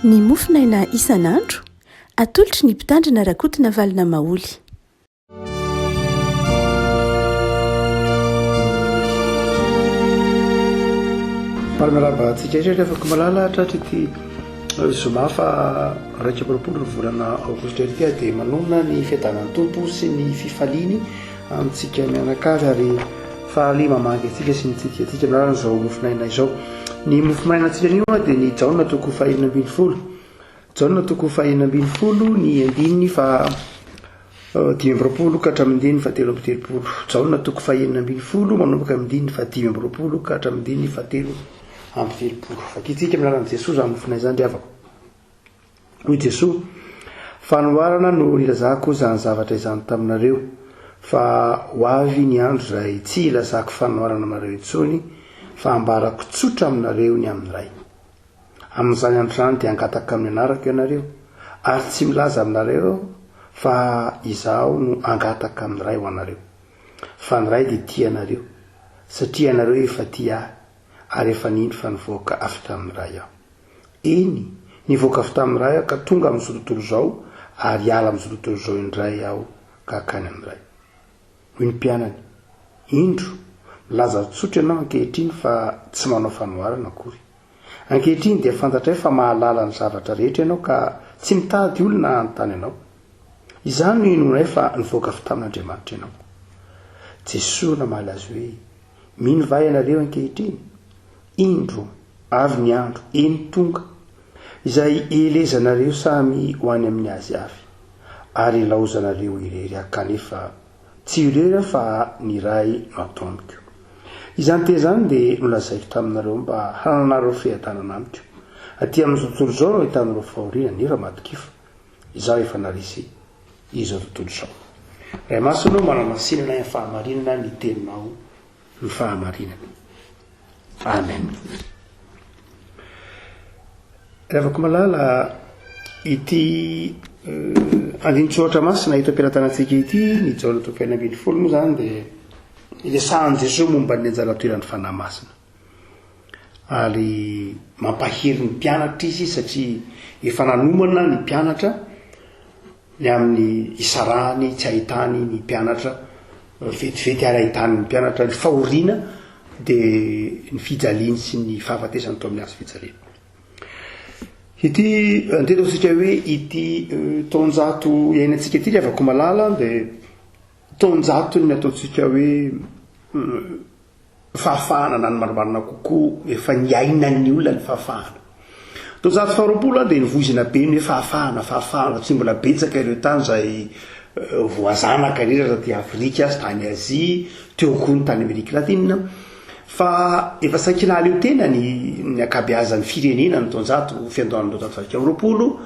ny mofinaina isan'andro atolotry ny mpitandrina rakotina valina maoly. Maramiraba antsika rehetra afaka malala tratra ity zoma fa raika ambiroapolo ny volana aogositra ity dia manona ny fiadanan'ny tompo sy ny fifaliany amintsika mianakavy ary fahalima mangy atsika sy nitsika miarana izao mofinaina izao. Ny mofinaina antsika anio dia ny jaona toko fahaenina ambin'ny folo, jaona toko fahaenina ambin'ny folo, ny andininy fa dimy ambiroapolo ka hatramin'ny fa telo amby telopolo. Jaona toko fahaenina ambin'ny folo manomboka amin'ny fa dimy ambiroapolo ka hatramin'ny fa telo amby telopolo. Fakitsika miarana Jesosy izany mofinaina izany riavako. Hoy Jesosy, fanoharana no nilazako izany zavatra izany taminareo, fa ho avy ny andro izay tsy ilazako fanoharana amareo intsony, fa ambarako tsotra aminareo ny amin'ny ray. Amin'izany andro izany dia angataka amin'ny anarako ianareo, ary tsy milaza aminareo fa izaho no angataka amin'ny ray ho anareo. Fa ny ray dia tia anareo, satria anareo efa tia ahy, ary efa nindry fa nivoaka avy tamin'ny ray aho. Eny, nivoaka avy tamin'ny ray aho ka tonga amin'izao tontolo izao, ary hiala amin'izao tontolo izao indray aho ka hakany amin'ny ray. Hoy ny mpianany, indro milaza tsotra ianao ankehitriny fa tsy manao fanoharana akory. Ankehitriny dia fantatray fa mahalala ny zavatra rehetra ianao ka tsy mitady olona anontany ianao. Izany no inonay fa nivoaka avy tamin'Andriamanitra ianao. Jesosy namaly azy hoe, mino va ianareo ankehitriny? Indro avy ny andro, eny tonga, izay elezanareo samy ho any amin'ny azy avy, ary ilaozanareo irery kanefa tsy irery fa ny ray no atao amiko. Izany te izany dia nolazaiko taminareo mba hananareo fiadanana amiko. Aty amin'izao tontolo izao no ahitanareo fahoriana, nefa matokifa izaho efa narisy izao tontolo izao. Ray masina manamasinana ny fahamarinana ny teninao ny fahamarinana. Amen. Rehefa malala ity andinitsoatra masina hita am-pilatanantsika ity ny jaona toko fahaenina ambin'ny folo moa izany dia ilesahany Jesosy momba ny anjara toeran'ny fanahy masina. Ary mampahery ny mpianatra izy satria efa nanomana ny mpianatra ny amin'ny isarahany tsy ahitany ny mpianatra vetivety ary ahitany ny mpianatra ny fahoriana dia ny fijaliany sy ny fahafatesany tao amin'ny azy fijaliana. Ity antetosika hoe ity taonjato iainantsika ity rehefa malala dia taonjato ny ataontsika hoe fahafahana na ny marimarina kokoa efa niaina ny olona ny fahafahana. Taonjato faharoapolo dia nivoizina be ny hoe fahafahana tsy mbola betsaka ireo tany izay voazanaka ireo taty Afrika sy tany Azia, teo koa ny tany Amerika Latina. Fa efa sankinaly eo tena ny akabeazan'ny firenena ny taonjato fiandohan'ny taonjato faharoa amby roapolo,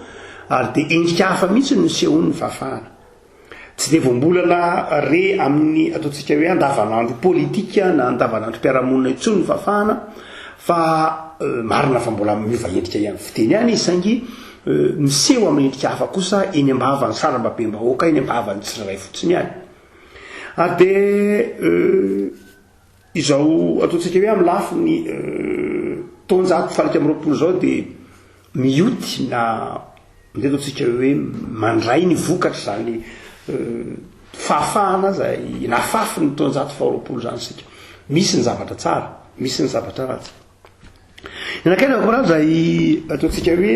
ary dia endrika hafa mihitsy no nisehony ny fahafahana. Tsy dia voambolana re amin'ny ataontsika hoe andavanandro politika na andavanandro mpiarahamonina intsony ny fahafahana, fa marina fa mbola miova endrika ihany fiteny ihany izy saingy miseho amin'ny endrika hafa kosa eny ambavany sarambabem-bahoaka, eny ambavany tsirairay fotsiny ihany. Ary dia izao ataontsika hoe amin'ny lafiny taonjato faharika amby roapolo izao dia mioty na dia ataontsika hoe mandray ny vokatra izany fahafahana izay nafafy ny taonjato faharoapolo izany sika. Misy ny zavatra tsara, misy ny zavatra ratsy. Nanakaiza koa izay ataontsika hoe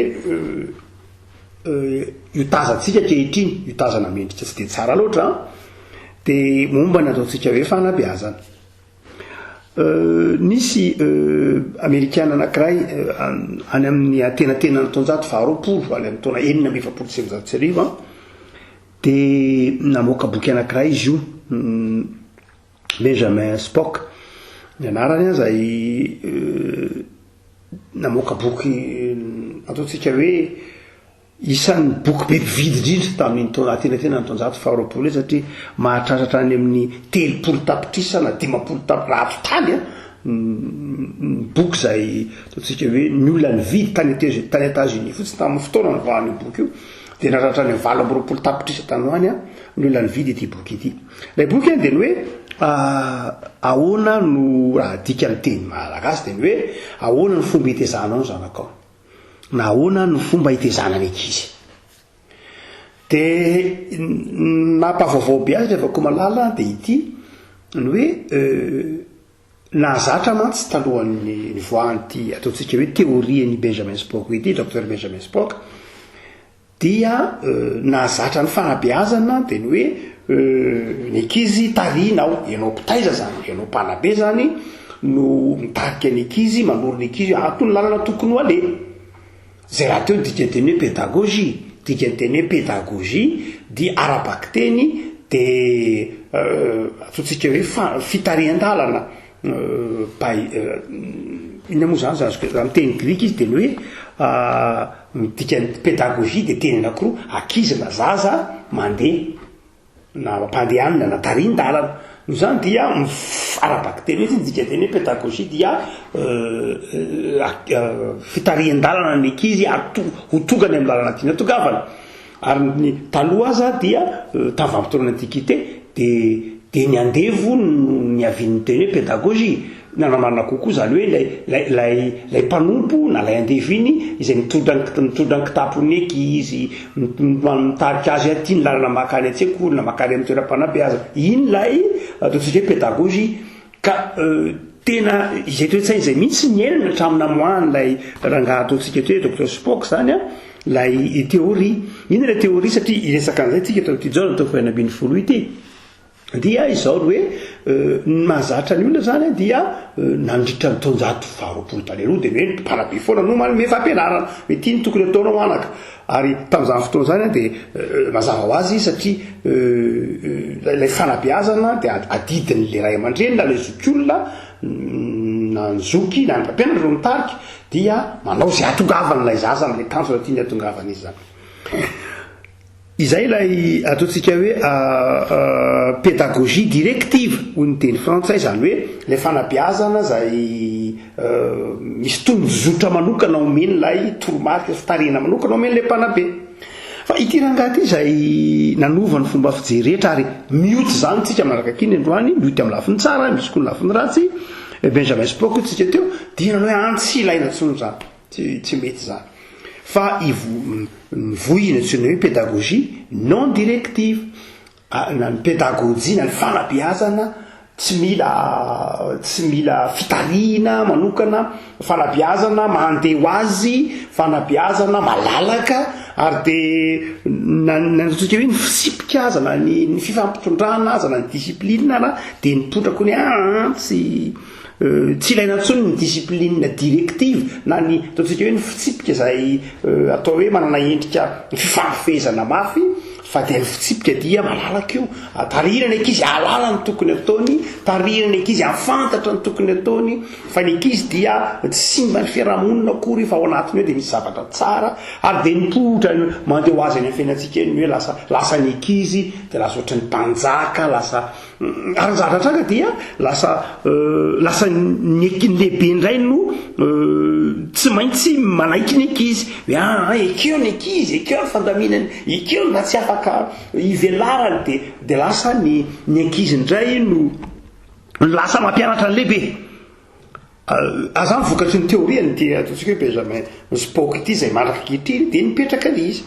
iotazantsika ankehitriny, iotazana mendrika tsy dia tsara loatra dia momba ny ataontsika hoe fanabeazana. Nisy Amerikana anankiray any amin'ny atenatenany taonjato faharoapolo any amin'ny taona enina amby efapolo sy efajato sy arivo dia namoaka boky anankiray izy io, Benjamin Spock ny anarany izay namoaka boky ataontsika hoe isan'ny boky be mpividy indrindra tamin'ny taona atenatenany taonjato faharoapolo satria mahatratra any amin'ny telopolo tapitrisa na dimapolo rato taly boky izay ataontsika hoe ny olona nividy tany États-Unis fotsiny tamin'ny fotoana nivoahan'io boky io, dia nahatratra any valo amby roapolo tapitrisa tany hoany ny olona nividy ity boky ity. Ilay boky dia ny hoe ahoana no raha dika ny teny malagasy dia ny hoe ahoana ny fomba hitezanao ny zanakao. na ahoana no fomba hitezana ny ankizy. De nampavaovao be azy rehefa ko malala de ity ny hoe nahazatra mantsy talohan'ny voahan'ity ataontsika hoe théorie ny Benjamin Spock ity, docteur Benjamin Spock, dia nahazatra ny fanabeazana de ny hoe ny ankizy tarihinao, ianao mpitaiza zany, ianao mpanabe zany no mitarika ny ankizy, manoro ny ankizy ato ny lalana tokony ho aleha. Zay raha teo dikanteny hoe pédagogie, dikanteny hoe pédagogie dia ara-bakteny de ataontsika hoe fitarihan-dalana ina moa zany amin'ny teny grika izy de ny hoe dikany pédagogie de teny anankiroa, ankizy na zaza mandeha na mpandehanina na tarihin-dalana. No zany dia ara-bakteny izy dikanteny hoe pédagogie dia fitarihan-dalana ny ankizy ho tongany amin'ny lalana tiana tongavana. Ary ny taloha aza dia tamin'ny antiquité de ny andevo ny avian'ny teny hoe pédagogie. Nanamarina kokoa zany hoe lay mpanompo na lay andevo iny izay mitondra kitapon'ny ankizy, mitarika azy aty ny lalana makany an-tsekoly na makany amin'ny toeram-panabeazana, iny lay ataontsika hoe pédagogie. Ka tena izay toetsaina izay mihitsy niainana hatramina moany lay rangaha ataontsika hoe docteur Spock zany lay théorie. Iny lay théorie satria iresaka an'izay tsika tamin'ity jao tao fainambin'ny folo ity dia izao hoe mahazatra ny olona zany dia nandritra ny taonjato faharoapolo taona aloha de hoe mpanabe foana no manome fampianarana hoe ity ny tokony ataonao anaka. Ary tamin'izany fotoana zany de mazava ho azy satria lay fanabeazana de adidiny le ray aman-dreny na le zokiolona na ny zoky na ny mpampianatra ro mitarika dia manao zay atongavana lay zaza am'le tanjona tiany atongavana izy zany. Izay lay ataontsika hoe pédagogie directive hoy ny teny frantsay, zany hoe le fanabeazana zay misy tonjozotra manokana omeny lay toromarika fitarihana manokana omeny le mpanabe. Fa ity rangaha ity zay nanova ny fomba fijery rehetra ary mioty zany tsika manaraka akiny androany, mioty amin'ny lafiny tsara, misy koa ny lafiny ratsy. Benjamin Spock tsika teo dia nanao hoe antsy ilaina tsony zany, tsy mety zany. Fa vohina tsony hoe pédagogie non directive, na ny pédagogie na ny fanabeazana tsy mila fitarihina manokana, fanabeazana mandeha ho azy, fanabeazana malalaka, ary de nantsika hoe ny fisipika aza na ny fifampitondrana aza na ny discipline na de nipontra koa ny antsy tsy ilaina ntsony ny discipline directive na ny ataontsika hoe ny fitsipika zay atao hoe manana endrika fifampifehezana mafy, fa dia ny fitsipika dia malalaka io, tarihina ny ankizy alala ny tokony ataony, tarihina ny ankizy afantatra ny tokony ataony, fa ny ankizy dia tsy simba ny fiarahamonina akory fa ao anatiny eo dia misy zavatra tsara, ary dia nipotra mandeha ho azy any amin'ny fiainantsika eny hoe lasa ny ankizy dia lasa ohatran'ny mpanjaka, lasa ary zaratranga dia lasa ny lehibe indray no tsy maintsy manaiky ny ankizy hoe ekeo ny ankizy, ekeo ny fandaminany, ekeo na tsy afaka ivelarany de lasa ny ankizy indray no lasa mampianatra ny lehibe. Azany vokatry ny teoriany dia ataontsika hoe Benjamin Spock ity zay mandraka ankehitriny dia nipetraka an'izy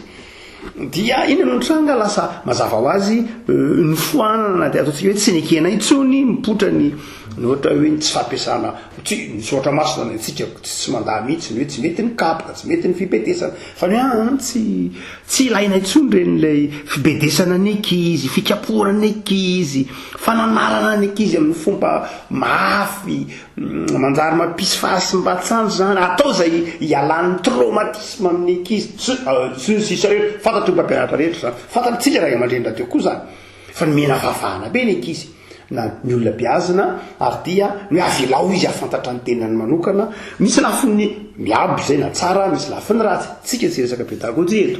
dia iny anotranga lasa mazava ho azy ny foanana dia ataontsika hoe tsy nekena intsony mipotra ny ohatra hoe tsy fampiasana misotra masina antsika tsy mandaha mihitsy ny hoe tsy mety ny kapoka, tsy mety ny fibedesana, fa ny tsy ilaina intsony ren'ilay fibedesana ny ankizy, fikapohana ny ankizy, fananarana ny ankizy amin'ny fomba mafy, manjary mampisy fahasimbatsandro zany, atao zay ialan'ny traumatisme amin'ny ankizy sisa hoe fantatro ny mpampianatra rehetra zany, fantatritsika ray aman-dreny teo koa zany, fa ny mena vavahana be ny ankizy na ny olona biazina ary dia ny avilao izy afantatra ny tenany manokana. Misy lafiny miabo zay na tsara, misy lafiny ratsy, tsika tsy resaka pédagogie eto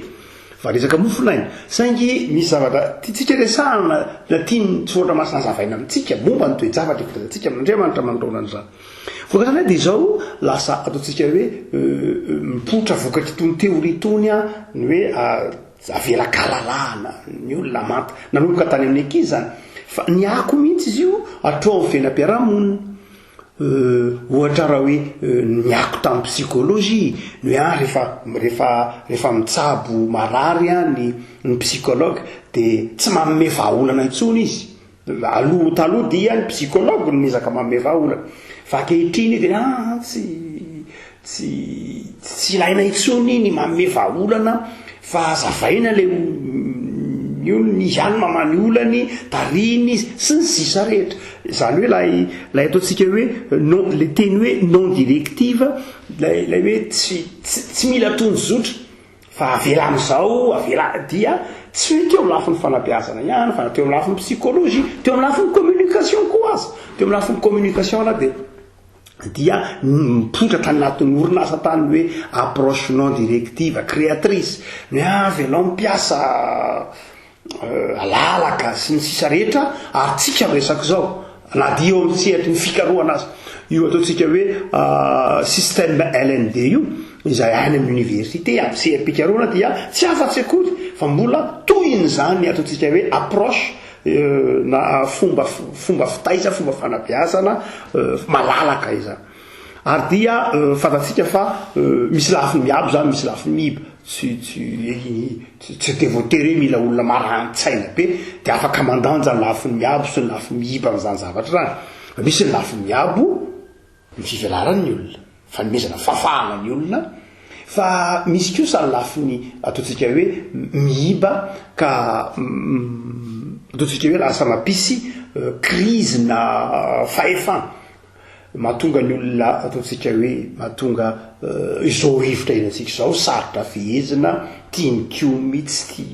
fa resaka mofinaina, saingy misy zavatra tiatsika resahana na tiany tsotra masina zavaina amintsika momba ny toe-javatra fitazantsika amin'Andriamanitra mandraona an'izany. Vokatranay dia izao lasa ataontsika hoe mipotra vokatry tony teoria tony ny hoe avela kalalahana ny olona manta nanomboka tany amin'ny ankizy zany, fa ny ako mihitsy izy io atrao amin'ny fiainam-piarahamonina, ohatra raha hoe niako tamin'ny psikolojia no rehefa mitsabo marary ny psykologue de tsy manome vahaolana intsony izy aloha taloha dia ny psykologue no mizaka manome vahaolana fa ankehitriny de tsy ilaina intsony ny manome vahaolana fa azavaina le ny zany mamany olany tariny sy ny sisa rehetra zany hoe lay ataontsika hoe non le teny hoe non directive lay hoe tsy mila tonjozotra fa avela am'izao dia tsy hoe teo amin'ny lafin'ny fanabeazana ihany fa teo amin'ny lafin'ny psychologie teo amin'ny lafin'ny communication koa azy teo amin'ny lafin'ny communication na dia mipotra tany anatin'ny orinasa tany hoe approche non directive créatrice ny avela mipiasa alalaka sy ny sisa rehetra ary tsika resaka zao na dia eo amin'ny sehatry ny fikarohana azy io ataontsika hoe système LND io izay any amin'ny université amin'ny sehatry-pikarohana dia tsy afa-tsy akory fa mbola toyiny zany ataontsika hoe approche na fomba fitaiza fomba fanabeazana malalaka izany ary dia fantatsika fa misy lafiny miabo zany misy lafiny miiba tsy de voatery mila olona marani-tsaina be de afaka mandanja ny lafiny miabo sy ny lafiny miiba am'izany zavatra zany misy ny lafiny miabo ny fivelarany olona fanomezana fafahana ny olona fa misy kosa ny lafiny ataontsika hoe miiba ka ataontsika hoe lasa mampisy crise na fahefana mahatonga ny olona ataontsika hoe mahatonga izao rivotra inatsika zao sarotra fehezina tiany kio mihitsy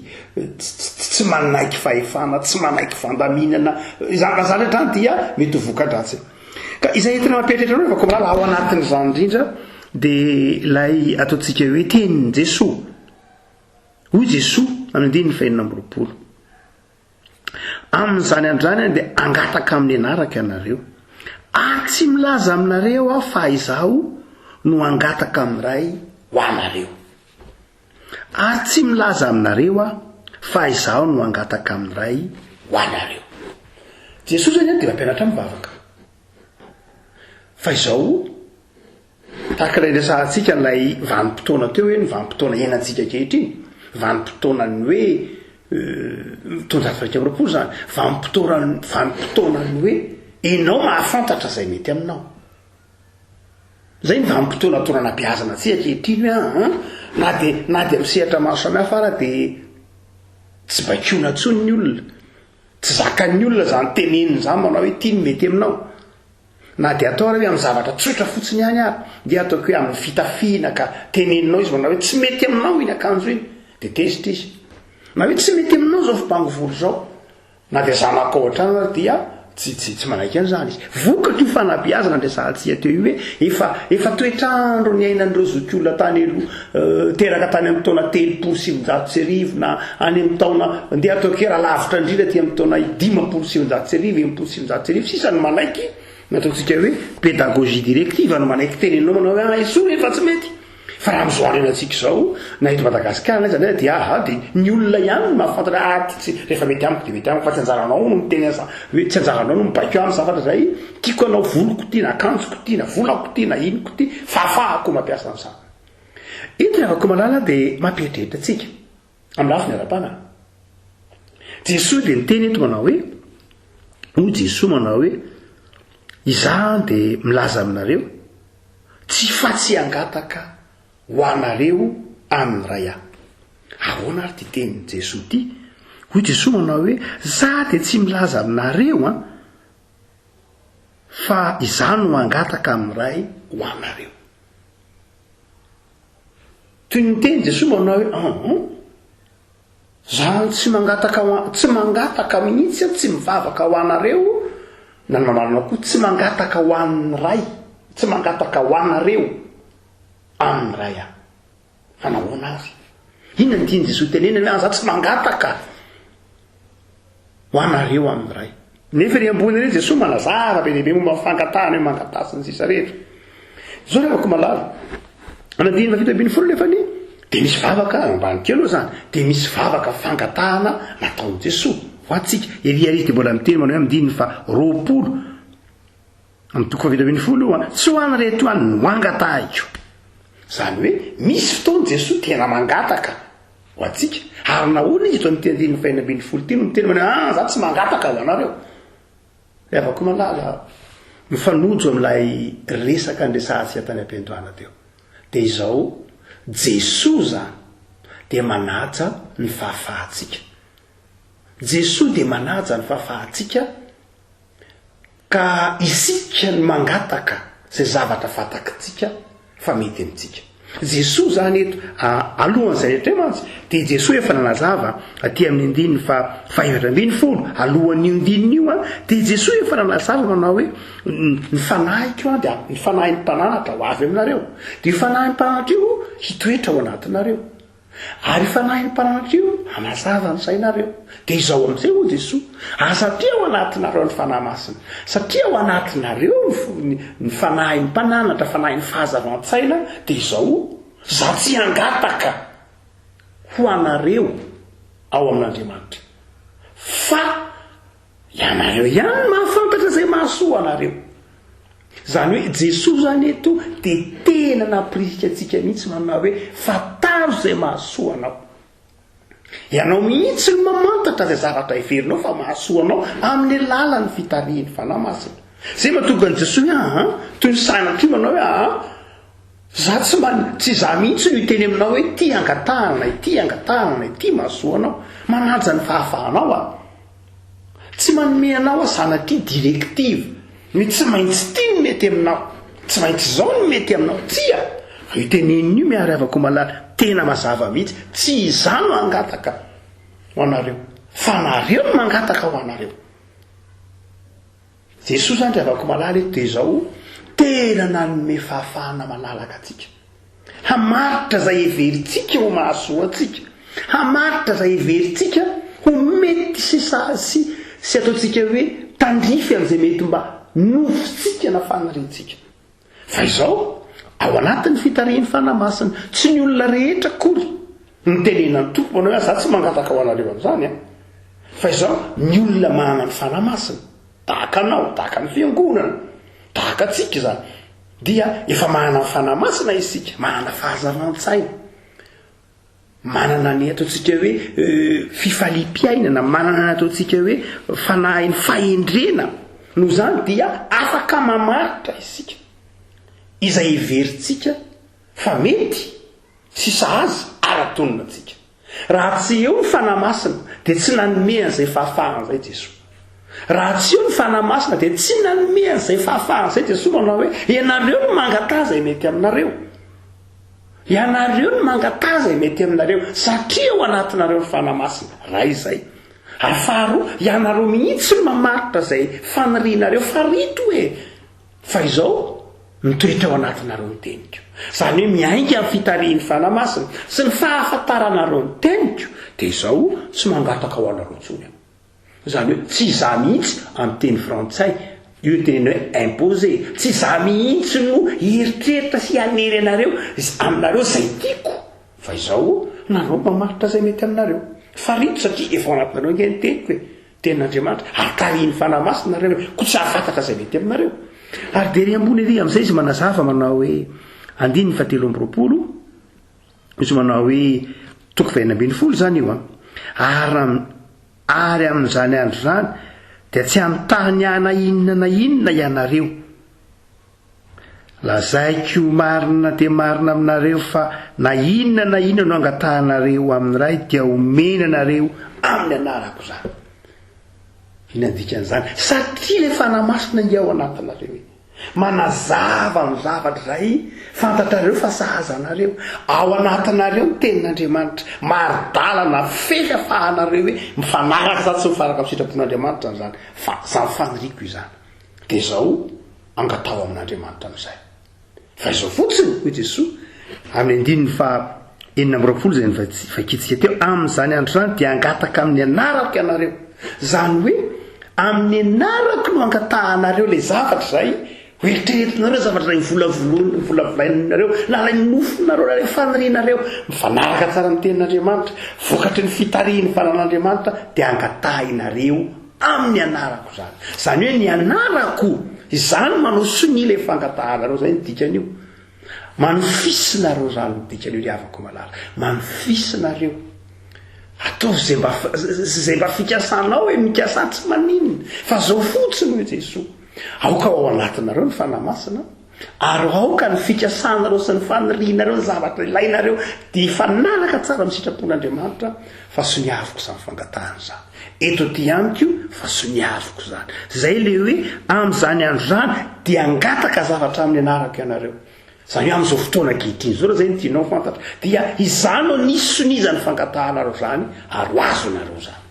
tsy manaiky fahefana tsy manaiky fandaminana zany rehetra dia mety voka-dratsy ka izay entina mampiatratra anao fa koa ao anatin'izany indrindra de lay ataontsika hoe tenin Jesoa hoy Jesoa amin'ny 9:40 amin'izany andrany de angataka amin'ny anaraka ianareo ary tsy milaza aminareo aho fa izaho no angataka amin'ray ho anareo ary tsy milaza aminareo aho fa izaho no angataka amin'ray ho anareo Jesoa zany dia mampianatra mivavaka fa izao tahaka ilay resahantsika n'ilay vanim-potoana teo hoe ny vanim-potoana iainantsika ankehitriny vanim-potoana ny hoe tondrafiraika-mroapolo zany vanim-potoana ny hoe enao mahafantatra zay mety aminao zay ny vanim-potoana tonanabeazana tsy ankehitriny hoe na de misehatra maro samihafa ara de tsy bakiona ntsony ny olona tsy zakan'ny olona zany teneniny zany manao hoe tiany mety aminao na de atao raha hoe amin'ny zavatra tsotra fotsiny ihany ary dia ataoko hoe amin'ny fitafiana ka teneninao izy manao hoe tsy mety aminao iny akanjo iny de tezitra izy na hoe tsy mety aminao zao fibango volo zao na de zanako ohatrany ary dia tsy manaiky an'izany izy vokatra io fanabeazana andresahantsika teo io hoe efa toetrandro ny ainan'ireo zokiolona tany aloha teraka tany amin'ny taona 370 na any amin'ny taona ndeha ataoko hoe raha lavitra indrindra ty amin'ny taona 570 sisany manaiky nataontsika hoe pédagogie directive no manaiky teneninao manao hoe iso rehefa tsy mety fa raha mizoarena antsika zao na eto Madagasikara zany dia de ny olona ihany mahafantatra rehefa mety amiko de mety amiko fa tsy anjaranao no miteny hoe tsy anjaranao no mibakeo amin'ny zavatra zay tiako anao voloko ty na akanjoko ty na volako ty na inoko ty fafahako mampiasa amin'izany eto ny avako malala de mampieritreritra antsika amin'ny lafiny ara-panahy Jesoa de niteny eto manao hoe hoy Jesoa manao hoe izaho de milaza aminareo tsy fa-tsy angataka ho anareo amin'ny ray aho ahoana ary ty tenin Jesoa ty hoy Jesoa manao hoe za de tsy milaza aminareo fa izaho no angataka amin'ny ray ho anareo toy ny teny Jesoa manao hoe za tsy mangataka mihitsy tsy mivavaka ho anareo na ny mamalana koa tsy mangataka ho an'ny ray tsy mangataka ho anareo amin'ny ray aho fa nahoana azy inona ny tiany Jesoa tenenany hoe za tsy mangataka ho anareo amin'ny ray nefa ny ambony rehetra Jesoa manazava be lehibe momba fangatahana hoe mangatasany sisa rehetra zao rehefa ko malala anadiny mafita-biny folo nefany de misy vavaka ambany kely zany de misy vavaka fangatahana nataony Jesoa ho atsika eriarizy de mbola miteny manao hoe amdiny fa 20 am'toko fahavita folo tsy ho any reto any no angatahiko zany hoe misy fotoana Jesosy tena mangataka ho atsika ary nahoana izy to nyteny fahavita folo ty no miteny mana za tsy mangataka ho anareo afaka malala mifanojo amin'ilay resaka andresantsika tany am-piandohana teo dia izao Jesosy zany dia manaja ny fahafahantsika. Jesosy dia manaja ny fahafahantsika ka isika ny mangataka izay zavatra fantakitsika fa mety amintsika. Jesosy zany eto alohan'izay rehetra mantsy dia Jesosy efa nanazava aty amin'ny andininy fahaefatra ambin'ny folo alohan'io andininy io dia Jesosy efa nanazava manao hoe ny fanahiko dia ny fanahin'ny mpananatra ho avy aminareo dia fanahin'ny mpananatra io hitoetra ao anatinareo ary fanahin'ny mpananatra io hanazava ny sainareo dia izao amin'izay ho Jesosy satria ao anatinareo ny fanahy masina satria ao anatinareo ny fanahin'ny mpananatra fanahin'ny fahazavan-tsaina dia izao za tsy hangataka ho anareo ao amin'Andriamanitra fa ianareo ihany mahafantatra izay mahasoa anareo. Zany hoe Jesosy zany eto dia tena nampirika antsika mihitsy manao hoe fantaro izay mahasoa anao. Ianao mihitsy ny mamantatra izay zavatra heverinao fa mahasoa anao amin'ny lalan'ny fitariany fanahy masina. Zay mahatonga an' Jesosy toy ny sanatry manao hoe za tsy za mihitsy no hiteny aminao hoe ty angatahana ity mahasoa anao manaja ny fahafahanao tsy manome anao sanatry direktive ny tsy maintsy ty no mety aminao tsy maintsy zao no mety aminao tsia iteneniny io miary avako malala tena mazava mihitsy tsy izany no angataka ho anareo fa nareo no mangataka ho anareo. Jesosy zany avako malala eto dia izao tena nanome fahafahana malalaka atsika hamaritra izay heverintsika ho mahasoa atsika hamaritra izay heverintsika ho mety sy ataontsika hoe tandrify amin'izay mety mba nofitsika na fanarentsika fa izao ao anatin'ny fitarian'ny fanahy masina tsy ny olona rehetra kory nitenenany tompo manao za tsy mangataka ho anareo amin'izany fa izao ny olona manana ny fanahy masina tahaka anao tahaka ny fiangonana tahaka atsika zany dia efa manana ny fanahy masina isika manana fahazavan-tsaina manana ny ataontsika hoe fifaliam-piainana manana ny ataontsika hoe fanahin'ny fahendrena no zany dia afaka mamaritra isika izay heverintsika fa mety sy sahaza ara-tonona atsika. Raha tsy eo ny fanahy masina dia tsy nanome an'izay fahafahana izay Jesosy. Raha tsy eo ny fanahy masina dia tsy nanome an'izay fahafahana izay Jesosy manao hoe ianareo no mangataha izay mety aminareo. Ianareo no mangataha izay mety aminareo satria ao anatinareo ny fanahy masina raha izay. Ary faharoa ianareo mihitsy no mamaritra izay fanirianareo farito fa izao mitoetra ao anatinareo ny teniko. Zany hoe miainga amin'ny fitarian'ny fanahy masina sy ny fahafantaranareo ny teniko dia izao tsy mangataka ho anareo intsony. Zany hoe tsy za mihitsy amin'ny teny frantsay io teny hoe imposé tsy za mihitsy no heritreritra sy hanery anareo aminareo izay tiako fa izao nareo mamaritra izay mety aminareo farito satria efa ao anatinareo inge ny teniko tenin'Andriamanitra ary tarian'ny fanahy masina nareo ko tsy hahafantatra izay mety aminareo. Ary dery ambony ery amin'izay izy manazava manao hoe andininy fahatelo amby roapolo izy manao hoe toko fahaenina ambin'ny folo zany io ary amin'izany andro zany dia tsy anontany ana inona na inona ianareo lazaiko marina dia marina aminareo fa na inona no angatahanareo amin'ny ray dia omena anareo amin'ny anarako zany. Inona dikan'izany satria ilay fanahy masina inge ao anatinareo manazava ny zavatra izay fantatrareo fa sahaza anareo ao anatinareo ny tenin'Andriamanitra maridalana fehafahanareo hoe mifanaraka za tsy mifanaraka amin'ny sitrapon'Andriamanitra zany fa za mifaniriko izany dia izao angatao amin'Andriamanitra amin'izay. Fa izao fotsiny hoy Jesosy amin'ny andininy fahaenina amby roapolo izay vakitsika teo amin'izany andro zany dia angataka amin'ny anarako ianareo. Zany hoe amin'ny anarako no angatahanareo ilay zavatra izay hoeritreritinareo zavatra izay volavolaninareo lalay nofonareo lalay fanirianareo mifanaraka tsara amin'ny tenin'Andriamanitra vokatry ny fitarian'ny fanan'Andriamanitra dia angatahinareo amin'ny anarako zany. Zany hoe ny anarako izany manao sony le fangatahana reo zay nydikanyio manofisina reo zany nydikanyio le avako malala manofisina reo atao zay mba fikasanao hoe mikasa tsy maninona fa zao fotsiny hoe Jesosy aoka ao anatinareo ny fanamasina ary aoka ny fikasanareo sy ny fanirianareo ny zavatra ilainareo dia fanaraka tsara amin'ny sitrapon'Andriamanitra fa soniaviko zany fangatahana zany eto ty amiko fa soniaviko zany zay le hoe amin'izany andro zany dia angataka zavatra amin'ny anarako ianareo zany hoe amin'izao fotoana ankehitriny zao zay tianao fantatra dia izany no nisy sonizany fangatahanareo zany ary ho azo nareo zany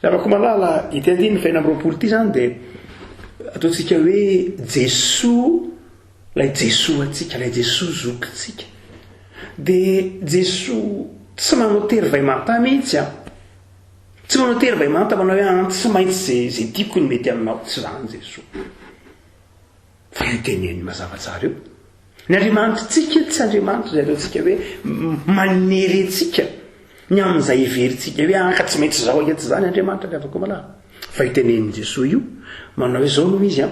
zavako malala ity andiny faina am'roapolo ity zany dia ataontsika hoe Jesosy lay Jesosy atsika lay Jesosy zokitsika dia Jesosy tsy manao tery vaimanta mihitsy tsy manao tery vaimanta manao hoe tsy maintsy zay tiako ny mety aminao tsy zany Jesosy fa io teneny mazava tsara io ny Andriamanitra tsy Andriamanitra zay ataontsika hoe manery antsika ny amin'izay everitsika hoe anka tsy maintsy zao aketo zany Andriamanitra le avako malala fa io teneny Jesosy io manao hoe zao noho izy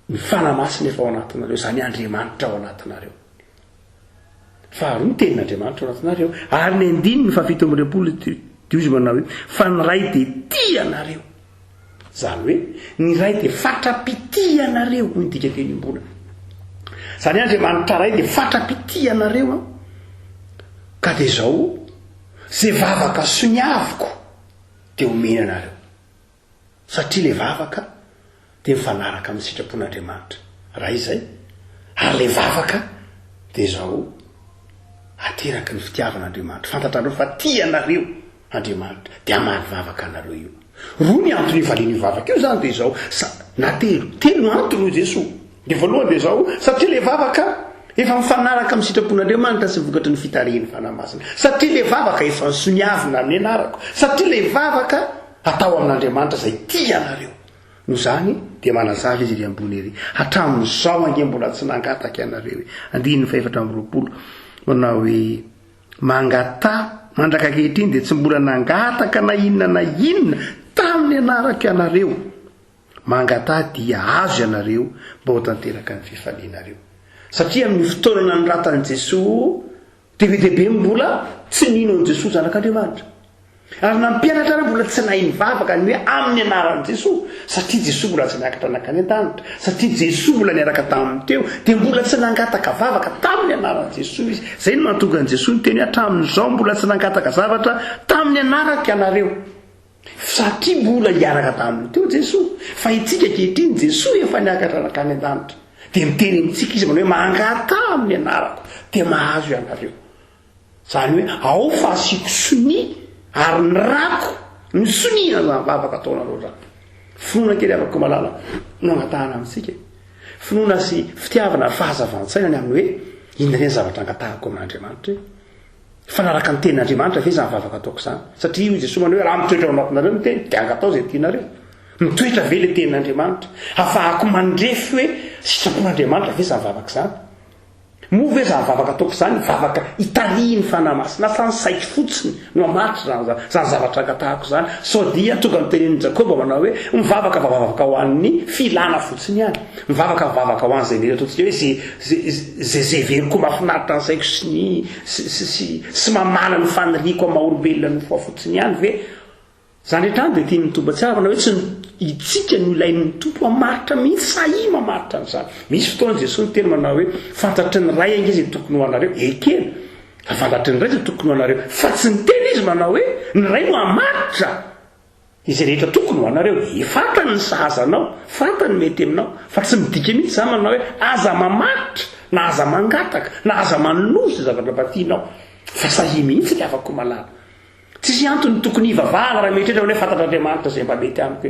ny fanamasina efa ao anatinareo zany Andriamanitra ao anatinareo faharoa ny tenin'Andriamanitra ao anatinareo ary ny andiny ny fafito amby roapolo dio izy manao hoe fa ny ray dia tianareo zany hoe ny ray dia fatrapitianareo no dika teny imbola zany Andriamanitra ray dia fatrapitianareo ka dia zao zay vavaka soniaviko dia omena anareo satria le vavaka dia mifanaraka amin'ny sitrapon'Andriamanitra raha izay ary le vavaka dia zao ateraky ny fitiavan'Andriamanitra fantatrareo fa tianareo Andriamanitra dia amaly vavaka anareo io roa ny antony ivalian'io vavaka io zany dia zao na telo antony Jesosy dia voalohany dia zao satria le vavaka efa mifanaraka amin'ny sitrapon'Andriamanitra sy vokatry ny fitarihany fanamasina satria le vavaka efa soniavina amin'ny anarako satria le vavaka atao amin'Andriamanitra zay tianareo no zany dia manazava izy ry ambony ery hatramin'izao ange mbola tsy nangataka ianareo andiny faefatra amby roapolo manao hoe mangata mandraka ankehitriny dia tsy mbola nangataka na inona tamin'ny anarako ianareo mangata dia azo ianareo mba ho tanteraka ny fifalianareo satria amin'ny fotoana ny ratan'i Jesosy dehibe mbola tsy nino an' Jesosy zanak'Andriamanitra ary nampianatra na mbola tsy nahay mivavaka ny hoe amin'ny anaran'i Jesosy satria Jesosy mbola tsy niakatra nakany an-danitra satria Jesosy mbola niaraka taminy teo dia mbola tsy nangataka vavaka tamin'ny anaran'i Jesosy izy zay no mahatonga an' Jesosy teny hatramin'izao mbola tsy nangataka zavatra tamin'ny anarako ianareo satria mbola hiaraka taminy teo Jesosy fa itsika ankehitriny Jesosy efa niakatra nakany an-danitra dia miteny amintsika izy manao hoe mangata amin'ny anarako dia mahazo ianareo zany hoe ao fa asiako soni ary ny rako ny sonina zany vavaka ataonareo zany finoana kely avako malala no angatahana amintsika finoana sy fitiavana fahazavan-tsaina ny amin'ny hoe inona reny zavatra angatahako amin'Andriamanitra fanaraka ny tenin'Andriamanitra ve zany vavaka ataoko zany satria io Jesosy manao hoe raha mitoetra ao anatinareo ny teny dia angatao zay tianareo mitoetra ve le tenin'Andriamanitra ahafahako mandrefy hoe sitrapon'Andriamanitra ve zany vavaka zany moa ve zany vavaka ataoko zany vavaka itarihy ny fanamasina sa ny saiko fotsiny no amatry zany zavatra angatahako zany sao dia tonga mitenen'i Jakoba manao hoe mivavaka vavaka ho an'ny filana fotsiny ihany mivavaka vavaka ho an'izay mety ataontsika hoe zay veriko mahafinaritra ny saiko sy mamana ny faniriako amaha-olombelona ny foa fotsiny ihany ve zany rehetrany dia tiany mitomba tsara manao hoe tsy itsika no ilain'ny tompo amaritra mihitsy sahi mamaritra n'izany misy fotoana Jesosy ny teny manao hoe fantatry ny ray ange zay tokony ho anareo ekena fa fantatry ny ray zay tokony ho anareo fa tsy ny teny izy manao hoe ny ray no amaritra izay rehetra tokony ho anareo fantany ny sahazanao fantany mety aminao fa tsy midika mihitsy zany manao hoe aza mamaritra na aza mangataka na aza manozy zavatra batianao fa sahi mihitsy le afako malala tsisy antony tokony hivavahana raha metrehtra hoe fantatr'Andriamanitra zay mba mety amiko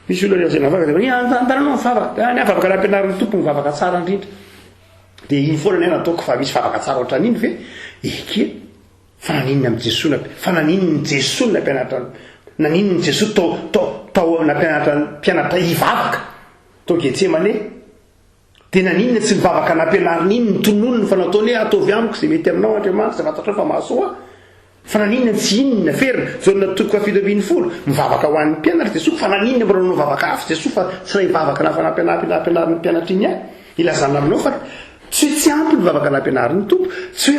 misy olona zay navaka antananao mivavaka ny avavaka nampianarin'ny tompo mivavaka tsara indrindra dia iny foana ny nataoko fa misy vavaka tsara ohatran'iny ve eke fa naninona amin'ny Jesosy fa naninony Jesosy nampianatra naninony Jesosy tao nampianatra mpianatra hivavaka tao Getsemane dia naninona tsy mivavaka nampianariny iny ny tononony fa nataony hoe ataovy amiko zay mety aminao Andriamanitra zay fantatrao fa mahasoa fa naninona tsy inona ferina jaona toko fafitobiny folo mivavaka ho an'ny mpianatra Jesosy fa naninona mbola mivavaka hafa Jesosy fa tsy ray vavaka nafanampianariny mpianatry iny ilazana aminao fa tsy ampy ny vavaka nampianarin'ny tompo tsy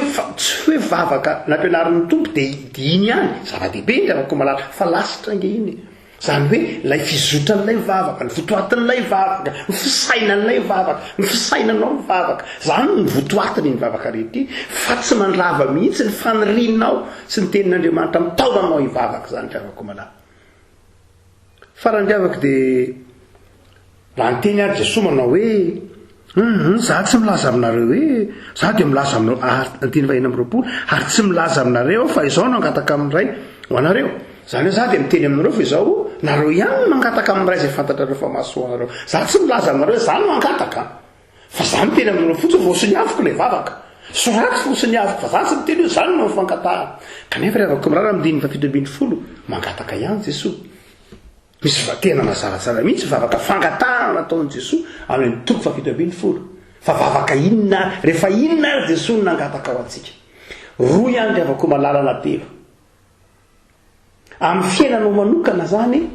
hoe vavaka nampianarin'ny tompo dia iny ihany zava-dehibe ny avako malala fa lasitra nge iny zany hoe lay fizotran'ilay vavaka ny votoatin'ilay vavaka ny fisainan'ilay vavaka ny fisainanao ny vavaka zany ny votoatiny ny vavaka rety fa tsy mandrava mihitsy ny fanirinao sy ny tenin'Andriamanitra mitaonanao ivavaka zany driavako malala farandriavaka dia raha ny teny ary Jesosy manao hoe za tsy milaza aminareo hoe za dia milaza aminao anteny vahina am'roapolo ary tsy milaza aminareo fa izao no angataka amin'ray ho anareo zany hoe za dia miteny aminareo fa izao nareo ihany mangataka amin'ray izay fantatrareo fa mahasoa anareo za tsy milaza aminareo za no angataka fa za miteny aminareo fotsiny vosiny avoko ilay vavaka soraty fosiny avoko fa za tsy miteny hoe zany no mifankatahana kanefa rehefa komrara midiny fafitobiny folo mangataka ihany Jesosy misy tena mazaratsara mihitsy vavaka fangatahana nataon'i Jesosy amin'ny toko fafitobiny folo fa vavaka inona rehefa inona ary Jesosy nangataka ho antsika roa ihany riavako malalana telo amin'ny fiainanao manokana zany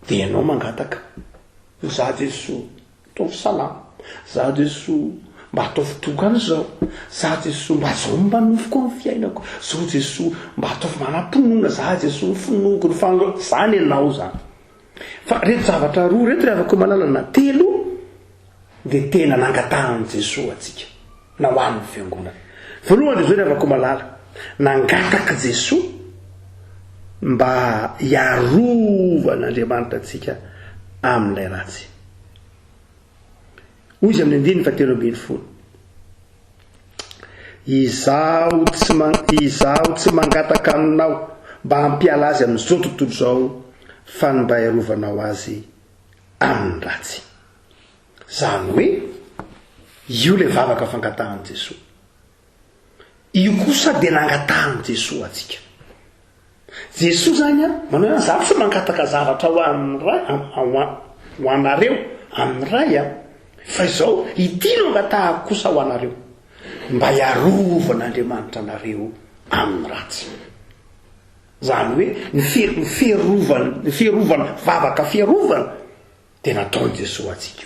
dia ianao mangataka za Jesosy ataovy salama za Jesosy mba ataovy tokana zao za Jesosy mba zao mba nofoko amin'ny fiainako zao Jesosy mba ataovy manam-pinoana za Jesosy finoko ny fango zany ianao zany fa reto zavatra roa reto riavako malalana telo dia tena nangatahan'i Jesosy atsika na ho an'ny fiangonana voalohany zao riavako malala nangataka Jesosy mba hiarovanaandriamanitra atsika amin'ilay ratsy hoy izy amin'ny 9:30 izaho tsy mangataka aminao mba hampiala azy amin'izao tontolo zao fa ny mba hiarovanao azy amin'ny ratsy zany hoe io le vavaka fangatahan'i Jesosy io kosa dia nangatahan'i Jesosy atsika Jesosy zany manao hoe za tsy mangataka zavatra ho anareo amin'ny ray fa izao ity no angatahako kosa ho anareo mba hiarovan'Andriamanitra anareo amin'ny ratsy zany hoe ny fierovana vavaka fierovana dia nataon'i Jesosy atsika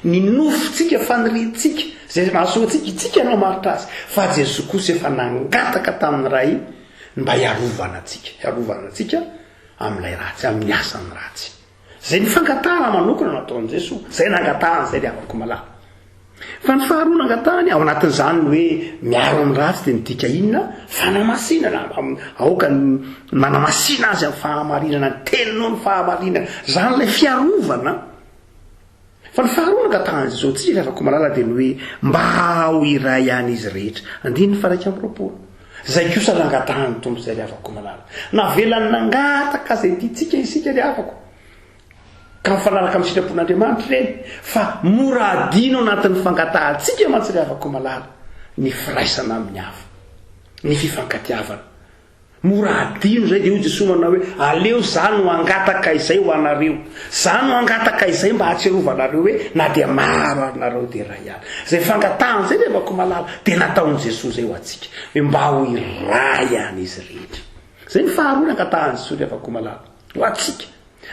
ny nofotsika faniriantsika zay mahasoantsika itsika anao maritra azy fa Jesosy kosa efa nangataka tamin'ny ray mba hiarovana atsika amin'ilay ratsy amin'ny asany ratsy zay ny fangatahana manokana nataon'i Jesosy zay nangatahana zay riavako malala fa ny faharoa nangatahany ao anatin'izany hoe miaro amin'ny ratsy dia midika inona fanamasinana aoka manamasina azy amin'ny fahamarinana ny teninao ny fahamarinana zany ilay fiarovana fa ny faharoa nangatahany Jesosy tsy riavako malala dia ny hoe mba ho iray ihany izy rehetra 9:20 zay kosa nangatahany tompo zay riavako malala navelany nangataka zay tiatsika isika riavako ka mifanaraka amin'ny sitrapon'Andriamanitra reny fa mora adino anatin'ny fangatahantsika mantsy riavako malala ny firaisana amin'ny hafa ny fifankatiavana mora adino zay dia hoy Jesosy manao hoe aleo za no angataka izay ho anareo za no angataka izay mba hatsiarovanareo hoe na dia maro arynareo dia ray ihany zay fangatahany zay riavako malala dia nataon'i Jesosy zay ho antsika hoe mba ho iray ihany izy rehetra zay ny faharoa nangatahany Jesosy riavako malala ho antsika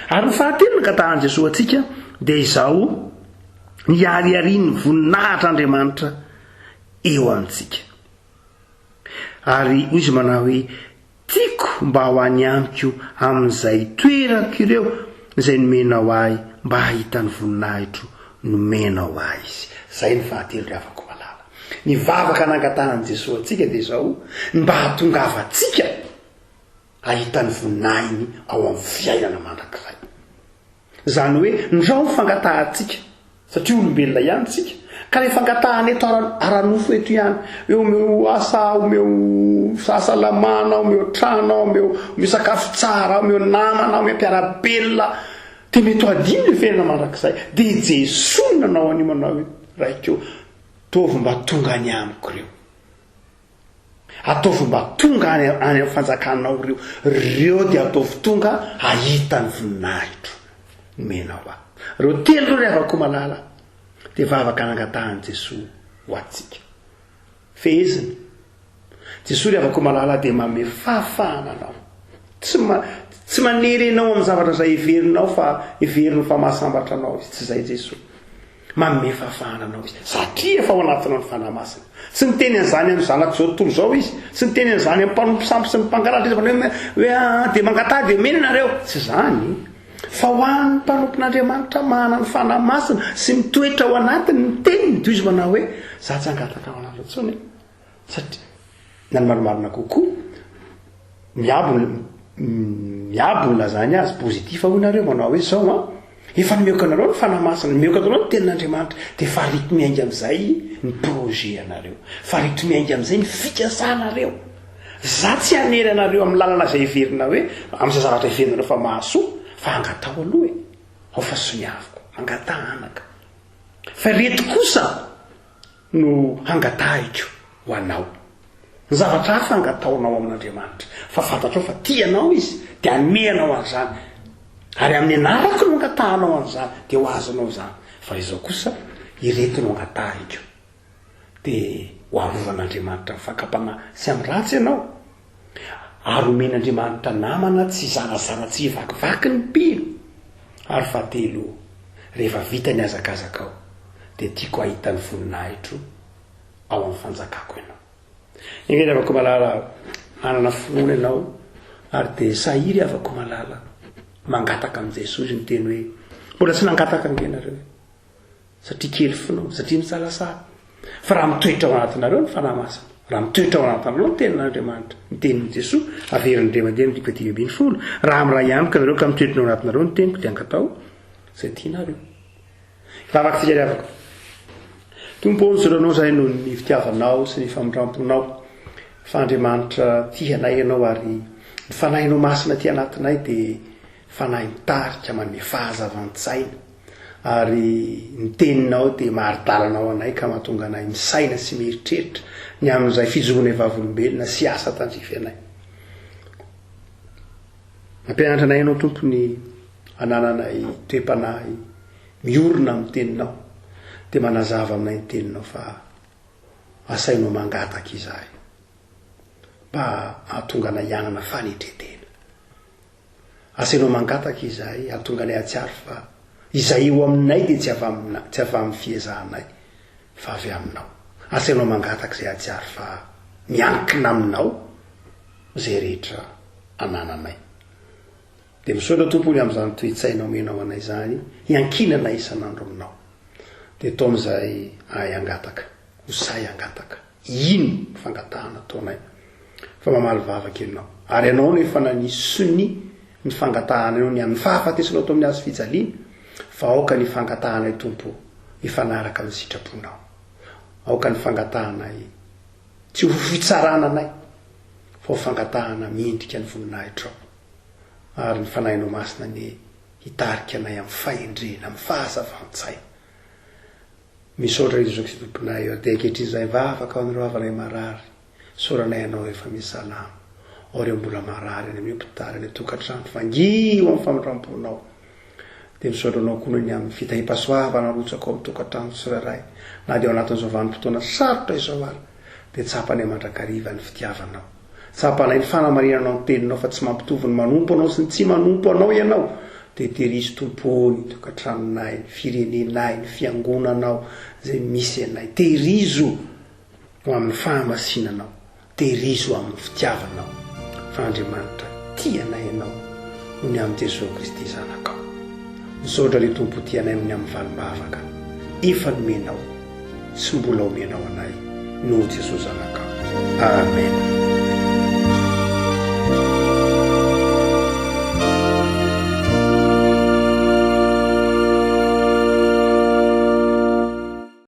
ary ny fahatelo nangatahany Jesosy atsika dia izao ny ariariny voninahitr'Andriamanitra eo amintsika ary hoy izy manao hoe tiako mba ho any amiko amin'izay toerako ireo izay nomenao ahy mba hahita ny voninahitro nomenao ahy izy zay ny fahatelo riavako malala ny vavaka nangatahany Jesosy atsika dia izao mba hatongava atsika hahita ny voninahiny ao amin'ny fiainana mandrakizay zany hoe ndrao fangatahantsika satria olombelona ihany tsika ka rehefa fangatahana eto aranofo eto ihany omeo asa omeo fahasalamana omeo trano omeo sakafo tsara omeo namana omeo mpiarabelona dia mety adino le fiainana mandrakizay dia Jesosy nanao any manao hoe raikeo tovy mba tonga any amiko reo ataovy mba tonga any amin'ny fanjakanao reo dia ataovy tonga ahita ny voninahitro menao ahy reo telo reo riavako malala dia vavaka nangatahany Jesosy ho antsika feheziny jesosy afaka malala dia manome fahafahana anao tsy manery anao amin'ny zavatra izay iverinao fa iverin'ny fa mahasambatra anao izy tsy izay jesosy manome fahafahana anao izy satria efa ao anatinao ny fanahymasina tsy niteny an'izany amin'ny zanako zao tontolo zao izy tsy niteny an'izany amin'ny mpanompo sampo sy ny mpangalatra izy hoe dia mangatah dia mena nareo tsy zany fa ho an'ny mpanompon'Andriamanitra mahana ny fanahymasina sy mitoetra ao anatiny ny teniny toy izy manao hoe za tsy hangataka ao anareo intsony satria na ny marimarina kokoa miabona zany azy pozitif ho nareo manao hoe zao efa nimeoka anareo ny fanahymasina nimeoka anareo ny tenin'Andriamanitra dia farito miainga amin'izay ny projet anareo farito miainga amin'izay ny fikasanareo za tsy hanery anareo amin'ny lalana izay iverina hoe amin'izay zavatra iverinareo fa mahasoa fa hangatao aloha ao fa soniaviko hangatah anaka fa reto kosa no hangatahiko ho anao ny zavatra hafa hangataonao amin'Andriamanitra fa fantatrao fa tianao izy dia ameanao an'izany ary amin'ny anarako no angatahanao an'izany dia ho azonao zany fa izao kosa ireto no hangatahiko dia ho arovan'Andriamanitra mifakapana sy amin'ny ratsy ianao ary omen'Andriamanitra namana tsy zarazara tsy vakivaky ny mpino ary fahatelo rehefa vita ny azakazakao dia tiako ahita ny voninahitro ao amin'ny fanjakako ianao ingeny afaka malala anana finoana ianao ary dia sahiry afaka malala mangataka amin'i Jesosy ny teny hoe mbola tsy nangataka angenareo satria kely finao satria mitsalasala fa raha mitoetra ao anatinareo ny fanahymasina raha mitoetra ao anatinareo ny tenin'Andriamanitra ny tenin'i Jesosy averin'ny Andriamanitra ny 10:20 raha amin'raha ihanyka nareo ka mitoetra ao anatinareo ny teniko dia angatao izay tianareo vavaka fikariavako tompo nisoranao zay no ny fitiavanao sy ny famindramponao fa Andriamanitra tianay ianao ary ny fanahinao masina ty anatinay dia fanahy mitarika manome fahazavan-tsaina ary ny teninao dia maharidalanao anay ka mahatonga anay misaina sy mieritreritra ny amin'izay fijoroana evavolombelona sy asa tandrify anay mampianatra anay ianao tompony anananay toe-panahy miorina amin'ny teninao dia manazava aminay ny teninao fa asainao mangataka izahay mba hahatonga anay hiagnana fanetretena asainao mangataka izahay hahatonga anay atsiaro fa izay eo aminay dia tsy avy amin'ny fiezahanay fa avy aminao asainao mangataka izay atsiaro fa miankina aminao izay rehetra anananay dia misaotra tompony amin'izany toe-tsainao menao anay zany hiankinanay isan'andro aminao dia atao amin'izay ahay angataka hosay angataka ino fangatahana ataonay fa mamaly vavaka ianao ary ianao no efa nanisy sony ny fangatahana ianao ny amin'ny fahafatesanao atao amin'ny azo fijaliana fa aoka ny fangatahanay tompo ifanaraka amin'ny sitraponao aoka ny fangatahanay tsy ho fitsarana anay fa ho fangatahana miendrika ny voninahitrao ary ny fanahinao masina ny hitarika anay amin'ny fahendrena amin'ny fahazavan-tsaina misaotra Jesosy Kristy tomponay eo dia ankehitriny izay vavaka ao amin'ireo havanay marary soranay anao rehefa misalama ao ireo mbola marary any amin'ny hopitaly any tokantrano fangio amin'ny famindramponao dia misaotra anao koa ny amin'ny fitahipasoavana rotsaka ao amin'ny tokantrano tsirairay na dia ao anatin'izao vanim-potoana sarotra izao ary dia tsapanay mandrakariva ny fitiavanao tsapanay ny fanamarinanao ny teninao fa tsy mampitovy ny manompo anao sy ny tsy manompo anao ianao dia terizo tompony tokantranonay ny firenenay ny fiangonanao izay misy anay terizo ho amin'ny fahamasinanao terizo amin'ny fitiavanao fa Andriamanitra tianay ianao no ny amin'ny Jesosy Kristy zanakao misaotra le tompo tianay no ny amin'ny valim-bavaka efa nomenao sy mbola omenao anay no Jesosy zanakao amen.